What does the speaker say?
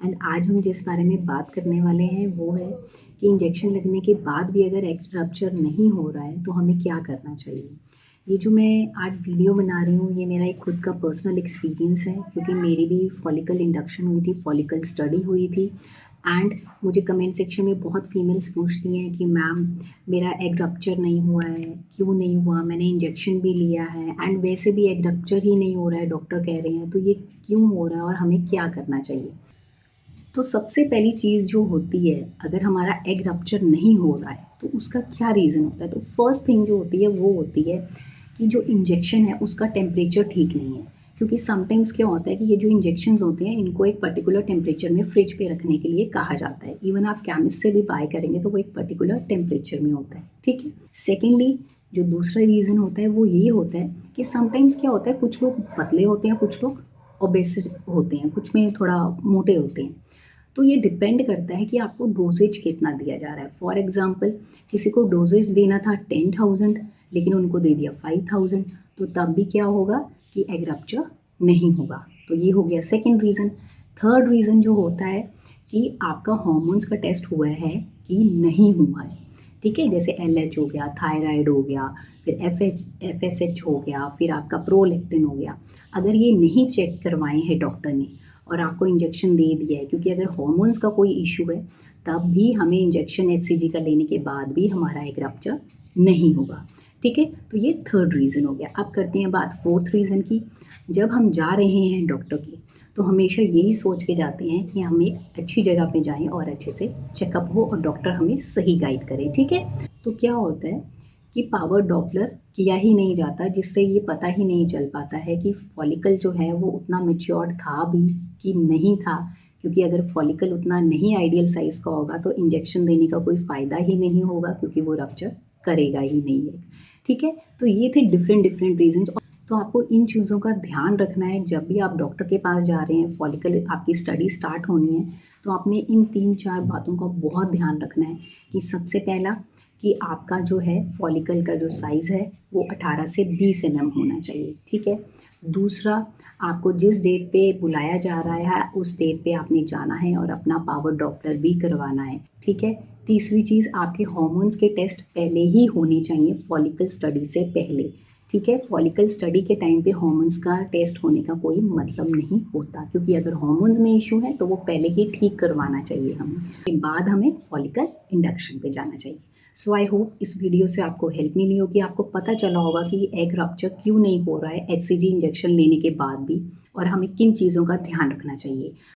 And आज हम जिस बारे में बात करने वाले हैं वो है कि इंजेक्शन लगने के बाद भी अगर एग रप्चर नहीं हो रहा है तो हमें क्या करना चाहिए। ये जो मैं आज वीडियो बना रही हूँ ये मेरा एक खुद का पर्सनल एक्सपीरियंस है, क्योंकि मेरी भी फॉलिकल इंडक्शन हुई थी, फॉलिकल स्टडी हुई थी। एंड मुझे कमेंट सेक्शन में बहुत फीमेल्स पूछती हैं कि मैम मेरा एग रप्चर नहीं हुआ है, क्यों नहीं हुआ, मैंने इंजेक्शन भी लिया है एंड वैसे भी एग रप्चर ही नहीं हो रहा है, डॉक्टर कह रहे हैं, तो ये क्यों हो रहा है और हमें क्या करना चाहिए। तो सबसे पहली चीज़ जो होती है, अगर हमारा एग रप्चर नहीं हो रहा है तो उसका क्या रीज़न होता है। तो फर्स्ट थिंग जो होती है वो होती है कि जो इंजेक्शन है उसका टेम्परेचर ठीक नहीं है। क्योंकि समटाइम्स क्या होता है कि ये जो इंजेक्शन होते हैं इनको एक पर्टिकुलर टेम्परेचर में फ्रिज पे रखने के लिए कहा जाता है। इवन आप केमिस्ट से भी बाय करेंगे तो वो एक पर्टिकुलर टेम्परेचर में होता है, ठीक है। सेकेंडली जो दूसरा रीज़न होता है वो ये होता है कि समटाइम्स क्या होता है, कुछ लोग पतले होते हैं, कुछ लोग ओबेस होते हैं, कुछ में थोड़ा मोटे होते हैं। तो ये डिपेंड करता है कि आपको डोजेज कितना दिया जा रहा है। फॉर एग्जांपल किसी को डोजेज देना था 10,000 लेकिन उनको दे दिया 5,000, तो तब भी क्या होगा कि एग रप्चर नहीं होगा। तो ये हो गया सेकंड रीज़न। थर्ड रीज़न जो होता है कि आपका हार्मोन्स का टेस्ट हुआ है कि नहीं हुआ है, ठीक है। जैसे LH हो गया, थायराइड हो गया, फिर FSH हो गया, फिर आपका प्रोलैक्टिन हो गया। अगर ये नहीं चेक करवाए हैं डॉक्टर ने और आपको इंजेक्शन दे दिया है, क्योंकि अगर हार्मोन्स का कोई इशू है तब भी हमें इंजेक्शन HCG का लेने के बाद भी हमारा एग रप्चर नहीं होगा, ठीक है। तो ये थर्ड रीज़न हो गया। अब करते हैं बात फोर्थ रीज़न की। जब हम जा रहे हैं डॉक्टर की तो हमेशा यही सोच के जाते हैं कि हम एक अच्छी जगह पे जाएं और अच्छे से चेकअप हो और डॉक्टर हमें सही गाइड करे, ठीक है। तो क्या होता है कि पावर डॉपलर किया ही नहीं जाता, जिससे ये पता ही नहीं चल पाता है कि फॉलिकल जो है वो उतना मैच्योर्ड था भी कि नहीं था। क्योंकि अगर फॉलिकल उतना नहीं आइडियल साइज़ का होगा तो इंजेक्शन देने का कोई फ़ायदा ही नहीं होगा, क्योंकि वो रप्चर करेगा ही नहीं है, ठीक है। तो ये थे डिफरेंट डिफरेंट रीजंस। तो आपको इन चीज़ों का ध्यान रखना है जब भी आप डॉक्टर के पास जा रहे हैं, फॉलिकल आपकी स्टडी स्टार्ट होनी है तो आपने इन 3-4 बातों का बहुत ध्यान रखना है। कि सबसे पहला कि आपका जो है फॉलिकल का जो साइज़ है वो 18 से 20 mm होना चाहिए, ठीक है। दूसरा, आपको जिस डेट पे बुलाया जा रहा है उस डेट पे आपने जाना है और अपना पावर डॉपलर भी करवाना है, ठीक है। तीसरी चीज़, आपके हार्मोन्स के टेस्ट पहले ही होने चाहिए फॉलिकल स्टडी से पहले, ठीक है। फॉलिकल स्टडी के टाइम पे हार्मोन्स का टेस्ट होने का कोई मतलब नहीं होता, क्योंकि अगर हार्मोन्स में इशू है तो वो पहले ही ठीक करवाना चाहिए हमें, के बाद हमें फॉलिकल इंडक्शन पे जाना चाहिए। सो आई होप इस वीडियो से आपको हेल्प मिली होगी, आपको पता चला होगा कि एग रप्चर क्यों नहीं हो रहा है HCG इंजेक्शन लेने के बाद भी, और हमें किन चीज़ों का ध्यान रखना चाहिए।